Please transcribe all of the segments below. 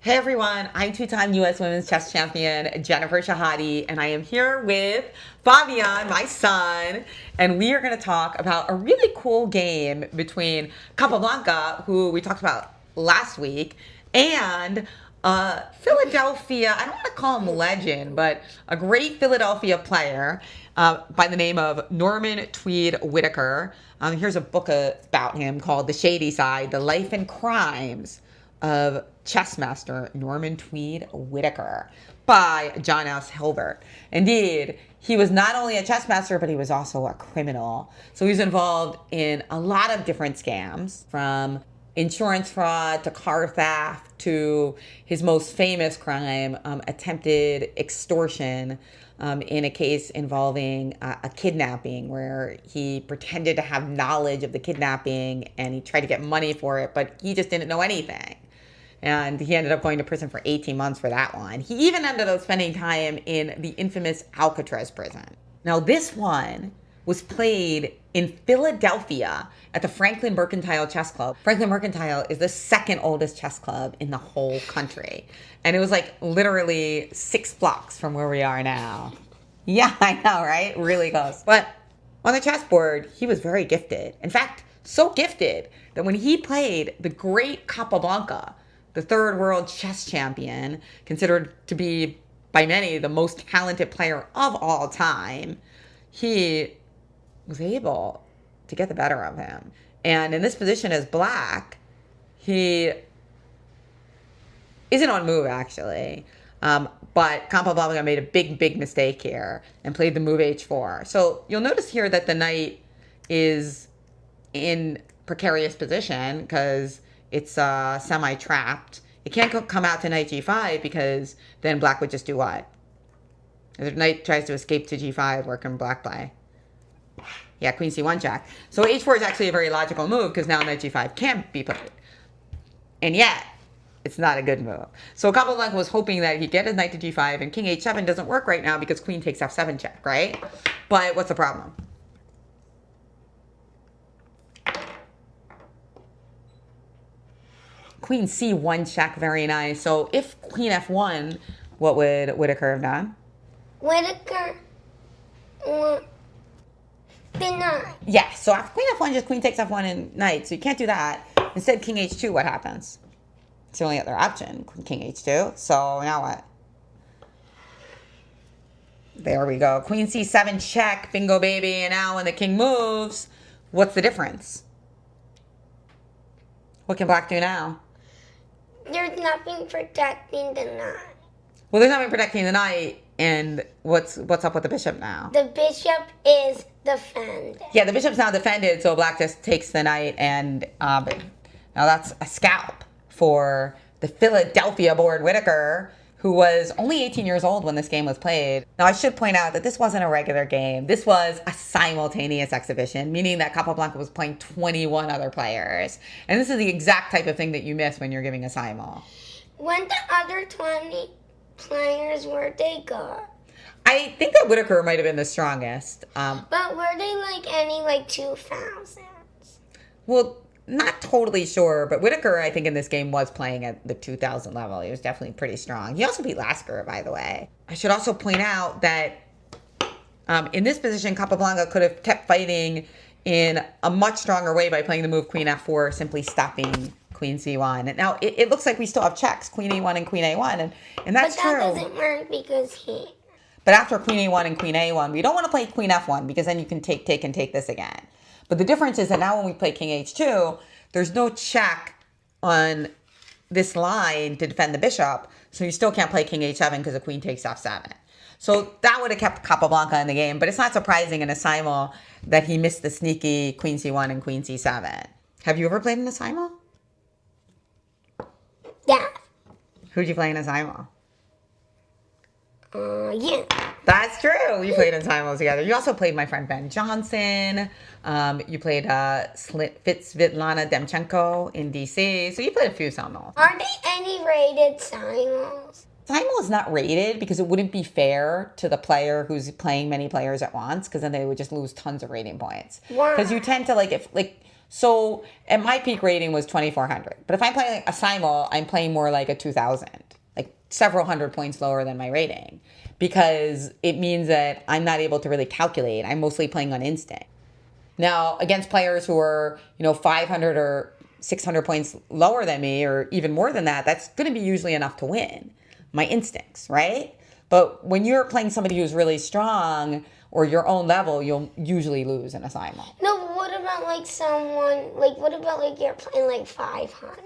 Hey everyone, I'm two-time U.S. Women's Chess Champion Jennifer Shahade, and I am here with Fabian, my son, and we are going to talk about a really cool game between Capablanca, who we talked about last week, and Philadelphia, I don't want to call him legend, but a great Philadelphia player by the name of Norman Tweed Whitaker. Here's a book about him called The Shady Side, The Life and Crimes of Chess Master Norman Tweed Whitaker by John S. Hilbert. Indeed, he was not only a chess master, but he was also a criminal. So he was involved in a lot of different scams, from insurance fraud to car theft to his most famous crime, attempted extortion, in a case involving a kidnapping where he pretended to have knowledge of the kidnapping and he tried to get money for it, but he just didn't know anything. And he ended up going to prison for 18 months for that one. He even ended up spending time in the infamous Alcatraz prison. Now, this one was played in Philadelphia at the Franklin Mercantile Chess Club. Franklin Mercantile is the second oldest chess club in the whole country. And it was like literally 6 blocks from where we are now. Yeah, I know, right? Really close. But on the chessboard, he was very gifted. In fact, so gifted that when he played the great Capablanca, the third world chess champion, considered to be by many the most talented player of all time, he was able to get the better of him. And in this position as black, he isn't on move, actually. But Capablanca made a big mistake here and played the move h4. So you'll notice here that the knight is in precarious position because it's semi-trapped. It can't come out to knight g5 because then black would just do what? If the knight tries to escape to g5, where can black play? Yeah, queen c1 check. So h4 is actually a very logical move because now knight g5 can't be played. And yet, it's not a good move. So Capablanca was hoping that he'd get his knight to g5, and king h7 doesn't work right now because queen takes f7 check, right? But what's the problem? Queen c1 check, very nice. So if queen f1, what would Whitaker have done? Whitaker denied. Yeah, so after queen f1, just queen takes f1 and knight. So you can't do that. Instead, king h2, what happens? It's the only other option, king h2. So now what? There we go. Queen c7 check, bingo baby. And now when the king moves, what's the difference? What can black do now? There's nothing protecting the knight. Well, there's nothing protecting the knight, and what's up with the bishop now? The bishop is defended. Yeah, the bishop's now defended, so black just takes the knight, and now that's a scalp for the Philadelphia board Whitaker, who was only 18 years old when this game was played. Now, I should point out that this wasn't a regular game. This was a simultaneous exhibition, meaning that Capablanca was playing 21 other players. And this is the exact type of thing that you miss when you're giving a simul. When the other 20 players, where'd they go? I think that Whitaker might have been the strongest. But were they any 2000s? Well, not totally sure, but Whitaker, I think, in this game was playing at the 2000 level. He was definitely pretty strong. He also beat Lasker, by the way. I should also point out that in this position, Capablanca could have kept fighting in a much stronger way by playing the move queen f4, simply stopping queen c1. And now it looks like we still have checks, queen a1 and queen a1, and that's true. But that doesn't work because he... But after queen a1 and queen a1, we don't want to play queen f1 because then you can take and take this again. But the difference is that now when we play king h2, there's no check on this line to defend the bishop, so you still can't play king h7 because the queen takes f7. So that would have kept Capablanca in the game, but it's not surprising in a simul that he missed the sneaky queen c1 and queen c7. Have you ever played in a simul? Yeah. Who'd you play in a simul? Yeah. That's true. You played in simuls together. You also played my friend Ben Johnson. You played Svetlana Demchenko in DC. So you played a few simuls. Are they any rated simuls? Simul is not rated because it wouldn't be fair to the player who's playing many players at once, because then they would just lose tons of rating points. Why? Because you tend to So and my peak rating was 2,400. But if I'm playing a simul, I'm playing more like a 2,000, like several hundred points lower than my rating, because it means that I'm not able to really calculate. I'm mostly playing on instinct. Now, against players who are, 500 or 600 points lower than me, or even more than that, that's going to be usually enough to win. My instincts, right? But when you're playing somebody who's really strong or your own level, you'll usually lose in a simul. No, but what about you're playing like 500?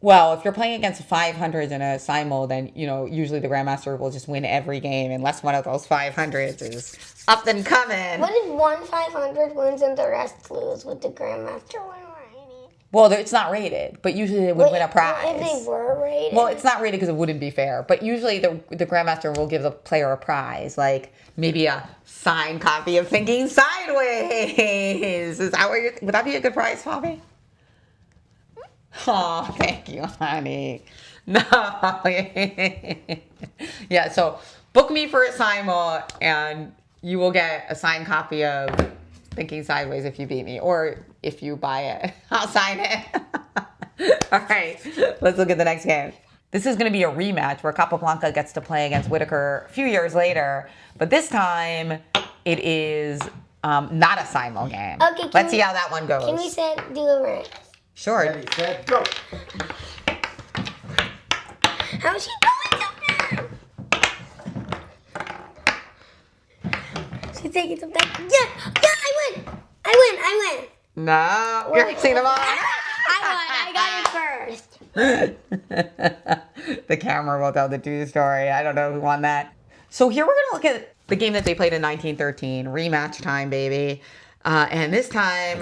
Well, if you're playing against 500s in a simul, then, usually the Grandmaster will just win every game unless one of those 500s is up and coming. What if one 500 wins and the rest lose? Would the Grandmaster win rated? Well, it's not rated, but usually they would win a prize. If they were rated? Well, it's not rated because it wouldn't be fair, but usually the Grandmaster will give the player a prize, like maybe a signed copy of Thinking Sideways. Is that would that be a good prize, Fabi? Oh, thank you, honey. No. Yeah, so book me for a simul and you will get a signed copy of Thinking Sideways if you beat me, or if you buy it, I'll sign it. All right, let's look at the next game. This is going to be a rematch where Capablanca gets to play against Whitaker a few years later, but this time it is not a simul game. Okay, let's see how that one goes. Can we do a race? Sure. Ready, set, go. How is she going so fast? She's taking some time. Yeah, I win. No, you're mixing them up. I got it first. The camera will tell the true story. I don't know who won that. So here we're going to look at the game that they played in 1913. Rematch time, baby. And this time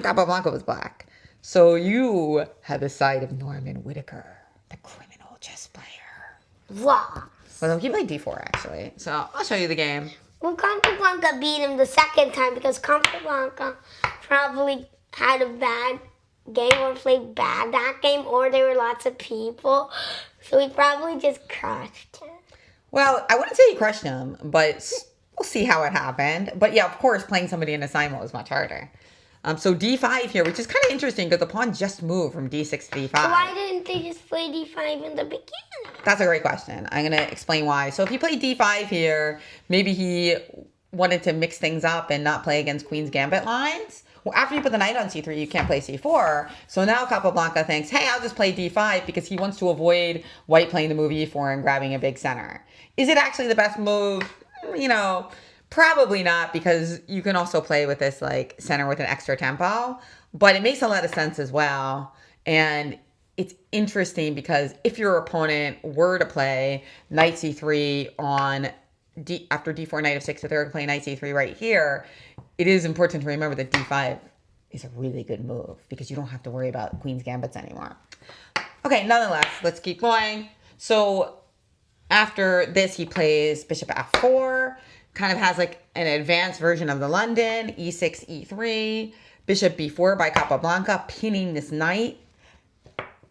Capablanca was black. So you had the side of Norman Whitaker, the criminal chess player. Wow. Well, he played d4, actually. So I'll show you the game. Well, Capablanca beat him the second time because Capablanca probably had a bad game or played bad that game, or there were lots of people. So he probably just crushed him. Well, I wouldn't say he crushed him, but we'll see how it happened. But yeah, of course, playing somebody in a simul is much harder. So d5 here, which is kind of interesting because the pawn just moved from d6 to d5. So why didn't they just play d5 in the beginning? That's a great question. I'm going to explain why. So if he played d5 here, maybe he wanted to mix things up and not play against Queen's Gambit lines. Well, after you put the knight on c3, you can't play c4. So now Capablanca thinks, hey, I'll just play d5 because he wants to avoid white playing the move e4 and grabbing a big center. Is it actually the best move? Probably not, because you can also play with this like center with an extra tempo, but it makes a lot of sense as well. And it's interesting because if your opponent were to play knight c3 on after d4, knight f6, if they're going to play knight c3 right here, it is important to remember that d5 is a really good move because you don't have to worry about Queen's Gambits anymore. Okay, nonetheless, let's keep going. So after this, he plays bishop f4, kind of has like an advanced version of the London, e6, e3, bishop b4 by Capablanca, pinning this knight.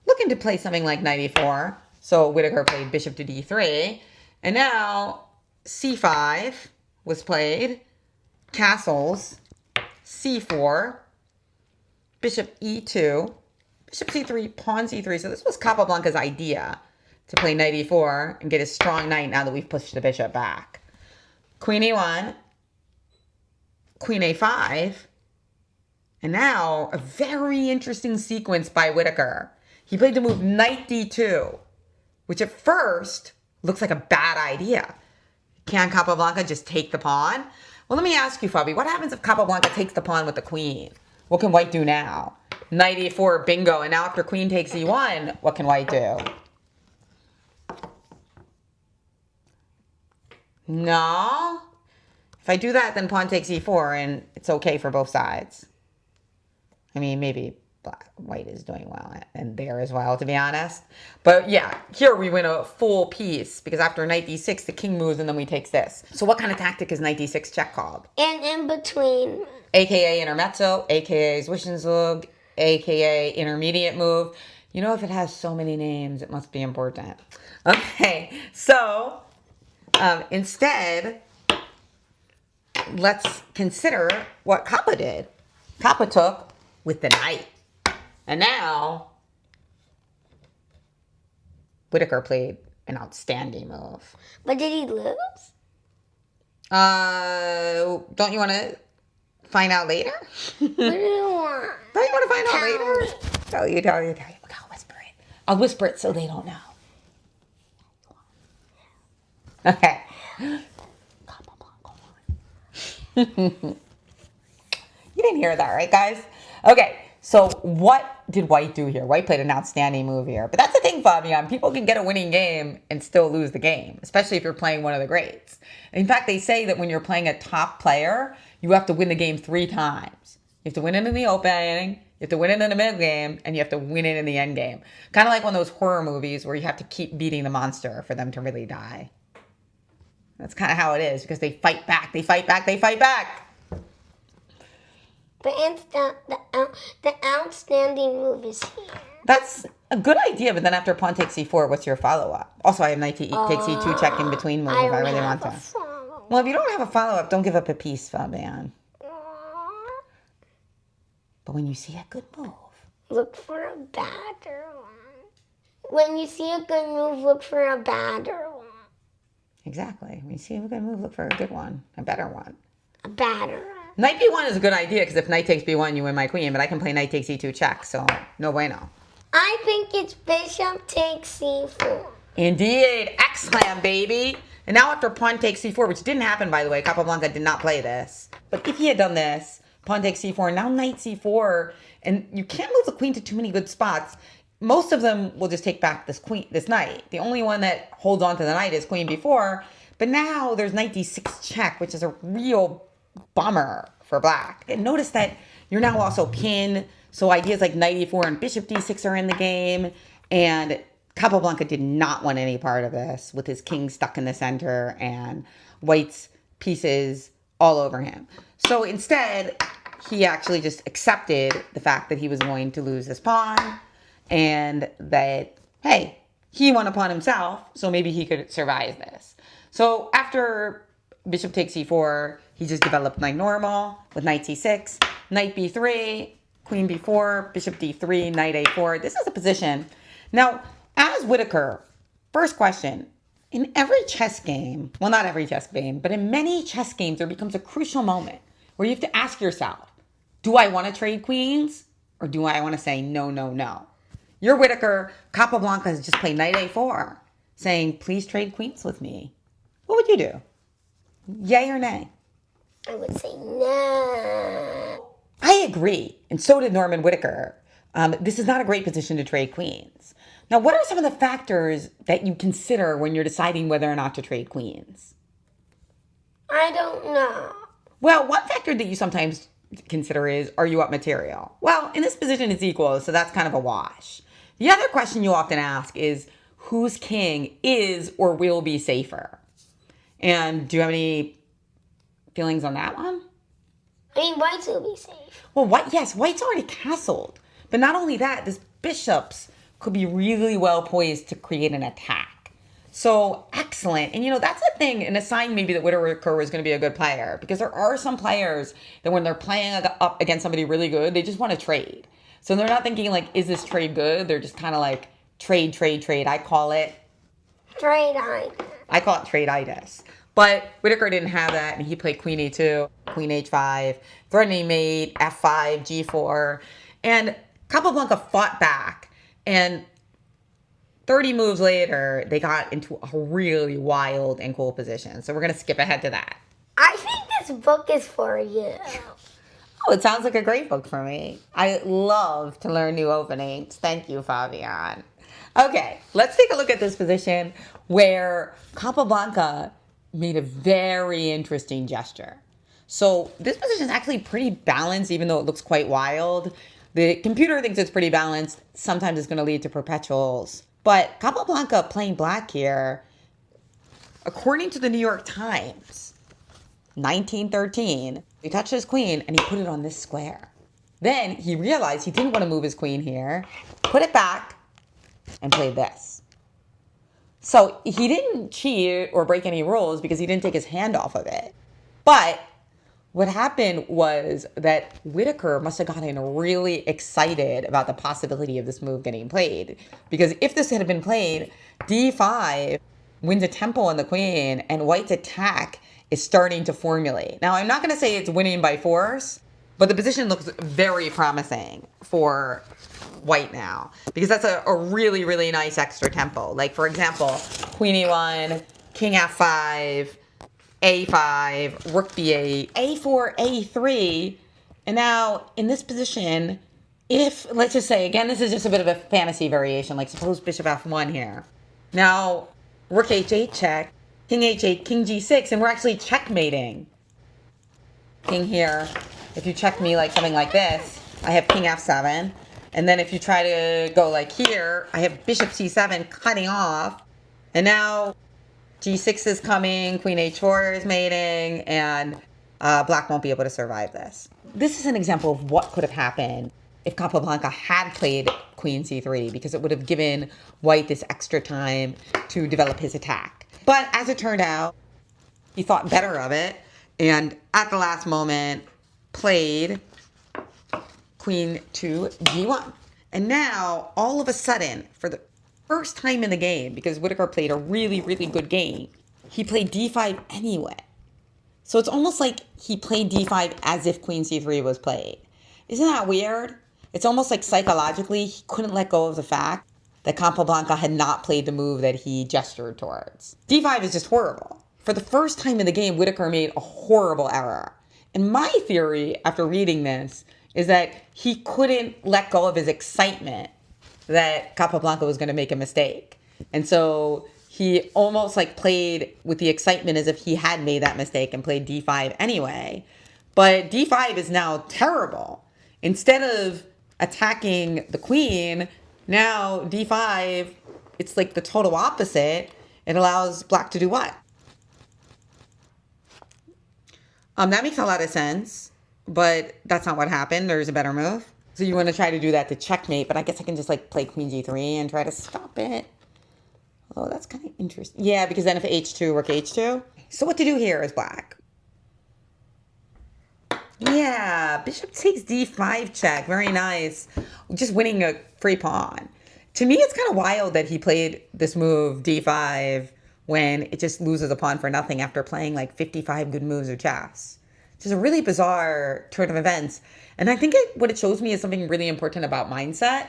Looking to play something like knight e4. So Whitaker played bishop to d3. And now c5 was played, castles, c4, bishop e2, bishop c3, pawn c3. So this was Capablanca's idea, to play knight e4 and get a strong knight now that we've pushed the bishop back. Queen e1, queen a5, and now a very interesting sequence by Whitaker. He played the move knight d2, which at first looks like a bad idea. Can Capablanca just take the pawn? Well, let me ask you, Fabi, what happens if Capablanca takes the pawn with the queen? What can white do now? Knight e4, bingo, and now after queen takes e1, what can white do? No. If I do that, then pawn takes e4, and it's okay for both sides. I mean, maybe white is doing well, and there as well, to be honest. But yeah, here we win a full piece, because after knight d6, the king moves, and then we takes this. So what kind of tactic is knight d6 check called? And in between. AKA intermezzo, AKA Zwischenzug, AKA intermediate move. You know, if it has so many names, it must be important. Okay, so instead, let's consider what Kappa did. Capa took with the knight. And now, Whitaker played an outstanding move. But did he lose? Don't you want to find out later? What do you want? Don't you want to find out later? Tell you. Okay, I'll whisper it. I'll whisper it so they don't know. Okay. You didn't hear that, right, guys? Okay, so what did White do here? White played an outstanding move here. But that's the thing, Fabian. People can get a winning game and still lose the game, especially if you're playing one of the greats. In fact, they say that when you're playing a top player, you have to win the game 3 times. You have to win it in the opening, you have to win it in the mid game, and you have to win it in the end game. Kind of like one of those horror movies where you have to keep beating the monster for them to really die. That's kind of how it is, because they fight back, they fight back, they fight back. The outstanding move is here. That's a good idea, but then after pawn takes c4, what's your follow-up? Also, I have knight takes c2 check in between move if I really want to. Well, if you don't have a follow-up, don't give up a piece, Fabian. But when you see a good move, look for a badder one. When you see a good move, look for a badder one. Exactly. When you see a good move, look for a good one, a better one. A badder one. Knight b1 is a good idea, because if knight takes b1, you win my queen, but I can play knight takes e2 check, so no bueno. I think it's bishop takes c4. Indeed. X-Slam, baby. And now after pawn takes c4, which didn't happen, by the way, Capablanca did not play this. But if he had done this, pawn takes c4, now knight c4, and you can't move the queen to too many good spots. Most of them will just take back this knight. The only one that holds on to the knight is queen b4, but now there's knight d6 check, which is a real bummer for black. And notice that you're now also pinned, so ideas like knight e4 and bishop d6 are in the game, and Capablanca did not want any part of this with his king stuck in the center and White's pieces all over him. So instead, he actually just accepted the fact that he was going to lose his pawn and that, hey, he won a pawn himself, so maybe he could survive this. So after bishop takes e4, he just developed knight normal with knight c6, knight b3, queen b4, bishop d3, knight a4. This is a position. Now, as Whitaker, first question, in every chess game, well, not every chess game, but in many chess games, there becomes a crucial moment where you have to ask yourself, do I want to trade queens or do I want to say no, no, no? You're Whitaker. Capablanca has just played knight a4, saying, please trade queens with me. What would you do? Yay or nay? I would say no. I agree, and so did Norman Whitaker. This is not a great position to trade queens. Now, what are some of the factors that you consider when you're deciding whether or not to trade queens? I don't know. Well, one factor that you sometimes consider is, are you up material? Well, in this position, it's equal, so that's kind of a wash. The other question you often ask is, whose king is or will be safer? And do you have any feelings on that one? I mean, White's will be safe. Well, White's already castled. But not only that, this bishops could be really well poised to create an attack. So excellent. And that's a thing, and a sign maybe that Whitaker is going to be a good player, because there are some players that when they're playing up against somebody really good, they just want to trade. So they're not thinking like, is this trade good? They're just kind of like, trade. I call it trade-itis. I call it trade-itis. But Whitaker didn't have that, and he played queen e2, queen h5, threatening mate, f5, g4. And Capablanca fought back, and 30 moves later, they got into a really wild and cool position. So we're going to skip ahead to that. I think this book is for you. Oh, it sounds like a great book for me. I love to learn new openings. Thank you, Fabian. Okay, let's take a look at this position where Capablanca made a very interesting gesture. So this position is actually pretty balanced, even though it looks quite wild. The computer thinks it's pretty balanced. Sometimes it's going to lead to perpetuals. But Capablanca playing black here, according to the New York Times, 1913, he touched his queen and he put it on this square. Then he realized he didn't want to move his queen here, put it back, and played this. So he didn't cheat or break any rules because he didn't take his hand off of it. But What happened was that Whitaker must have gotten really excited about the possibility of this move getting played. Because if this had been played, d5 wins a tempo on the queen, and white's attack is starting to formulate. Now, I'm not going to say it's winning by force, but the position looks very promising for white now. Because that's a really, really nice extra tempo. Like, for example, queen e1, king f5, a5, rook b8, a4, a3. And now, in this position, if, let's just say, again, this is just a bit of a fantasy variation, like suppose bishop f1 here. Now, rook h8 check, king h8, king g6, and we're actually checkmating. King here, if you check me like something like this, I have king f7. And then if you try to go like here, I have bishop c7 cutting off. And now g6 is coming, queen h4 is mating, and black won't be able to survive this. This is an example of what could have happened if Capablanca had played queen c3, because it would have given white this extra time to develop his attack. But as it turned out, he thought better of it, and at the last moment played queen to g1. And now, all of a sudden, for the first time in the game, because Whitaker played a really, really good game, he played d5 anyway. So it's almost like he played d5 as if queen c3 was played. Isn't that weird? It's almost like psychologically he couldn't let go of the fact that Capablanca had not played the move that he gestured towards. d5 is just horrible. For the first time in the game, Whitaker made a horrible error. And my theory, after reading this, is that he couldn't let go of his excitement that Capablanca was going to make a mistake. And so he almost like played with the excitement as if he had made that mistake and played d5 anyway. But d5 is now terrible. Instead of attacking the queen, now d5, it's like the total opposite. It allows black to do what? That makes a lot of sense, but that's not what happened. There's a better move. So you want to try to do that to checkmate, but I guess I can just like play queen g3 and try to stop it. Oh, that's kind of interesting. Yeah, because then if h2, rook h2. So what to do here is black. Yeah, bishop takes d5 check. Very nice. Just winning a free pawn. To me, it's kind of wild that he played this move d5 when it just loses a pawn for nothing after playing like 55 good moves of chess. It's just a really bizarre turn of events. And I think what it shows me is something really important about mindset.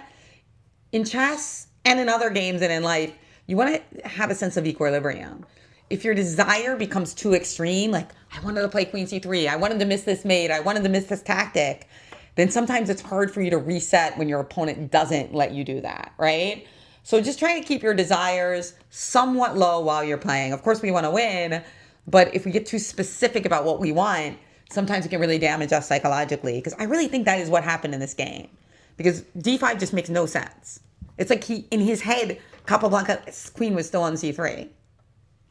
In chess and in other games and in life, you want to have a sense of equilibrium. If your desire becomes too extreme, like I wanted to play queen c3, I wanted to miss this mate, I wanted to miss this tactic, then sometimes it's hard for you to reset when your opponent doesn't let you do that, right? So just try to keep your desires somewhat low while you're playing. Of course, we want to win, but if we get too specific about what we want, sometimes it can really damage us psychologically, because I really think that is what happened in this game, because d5 just makes no sense. It's like in his head, Capablanca's queen was still on c3,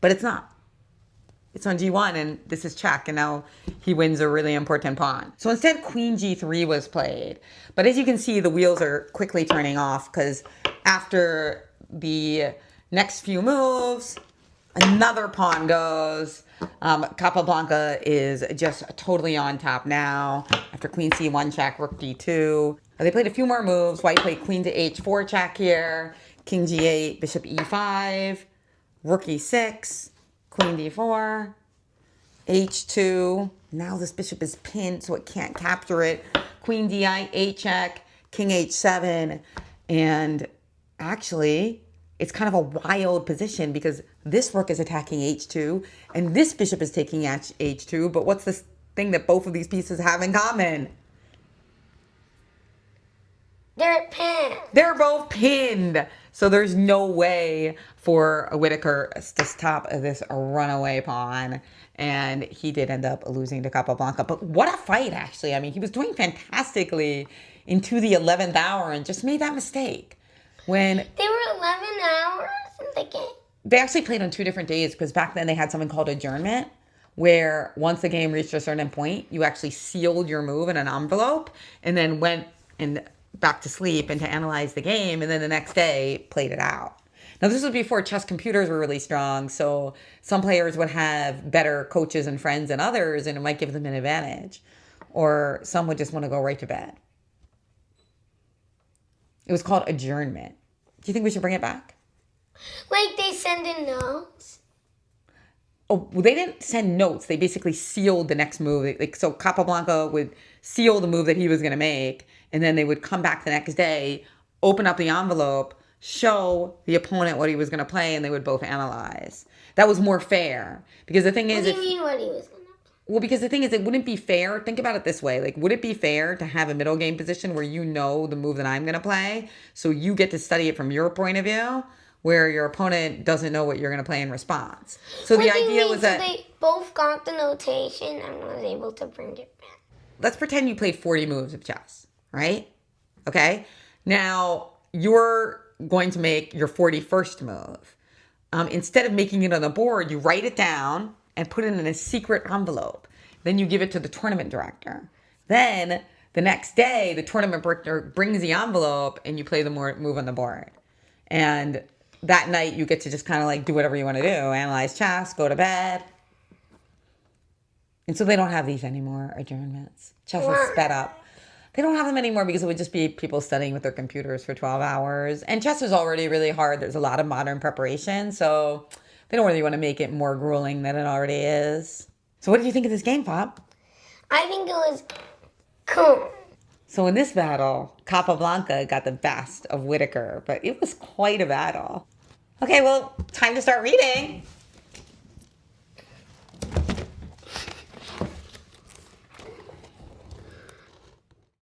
but it's not. It's on g1, and this is check, and now he wins a really important pawn. So instead, queen g3 was played. But as you can see, the wheels are quickly turning off, because after the next few moves, another pawn goes. Capablanca is just totally on top now. After queen c1 check, rook d2. They played a few more moves. White played queen to h4 check here. King g8, bishop e5, rook e6, queen d4, h2. Now this bishop is pinned, so it can't capture it. Queen d8 check, king h7. And actually, it's kind of a wild position because this rook is attacking h2 and this bishop is taking h2. But what's this thing that both of these pieces have in common? They're pinned. They're both pinned. So there's no way for Whitaker to stop this runaway pawn. And he did end up losing to Capablanca. But what a fight, actually. I mean, he was doing fantastically into the 11th hour and just made that mistake. When They were 11 hours in the game. they actually played on 2 different days, because back then they had something called adjournment, where once the game reached a certain point, you actually sealed your move in an envelope and then went and back to sleep and to analyze the game, and then the next day played it out. Now, this was before chess computers were really strong, so some players would have better coaches and friends than others, and it might give them an advantage. Or some would just want to go right to bed. It was called adjournment. Do you think we should bring it back? Like they send in notes? Oh, well, they didn't send notes. They basically sealed the next move. Like, so Capablanca would seal the move that he was going to make, and then they would come back the next day, open up the envelope, show the opponent what he was going to play, and they would both analyze. That was more fair. Because the thing is... What do you mean what he was going to play? Well, because the thing is, it wouldn't be fair. Think about it this way. Like, would it be fair to have a middle game position where you know the move that I'm going to play, so you get to study it from your point of view, where your opponent doesn't know what you're going to play in response? So the idea was that... So they both got the notation and was able to bring it back. Let's pretend you played 40 moves of chess, right? Okay? Now, you're going to make your 41st move. Instead of making it on the board, you write it down and put it in a secret envelope. Then you give it to the tournament director. Then the next day, the tournament director brings the envelope and you play the move on the board. And that night, you get to just kind of like do whatever you want to do. Analyze chess, go to bed. And so they don't have these anymore, adjournments. Chess is sped up. They don't have them anymore because it would just be people studying with their computers for 12 hours. And chess is already really hard. There's a lot of modern preparation. So they don't really want to make it more grueling than it already is. So what did you think of this game, Fab? I think it was cool. So in this battle, Capablanca got the best of Whitaker, but it was quite a battle. Okay, well, time to start reading.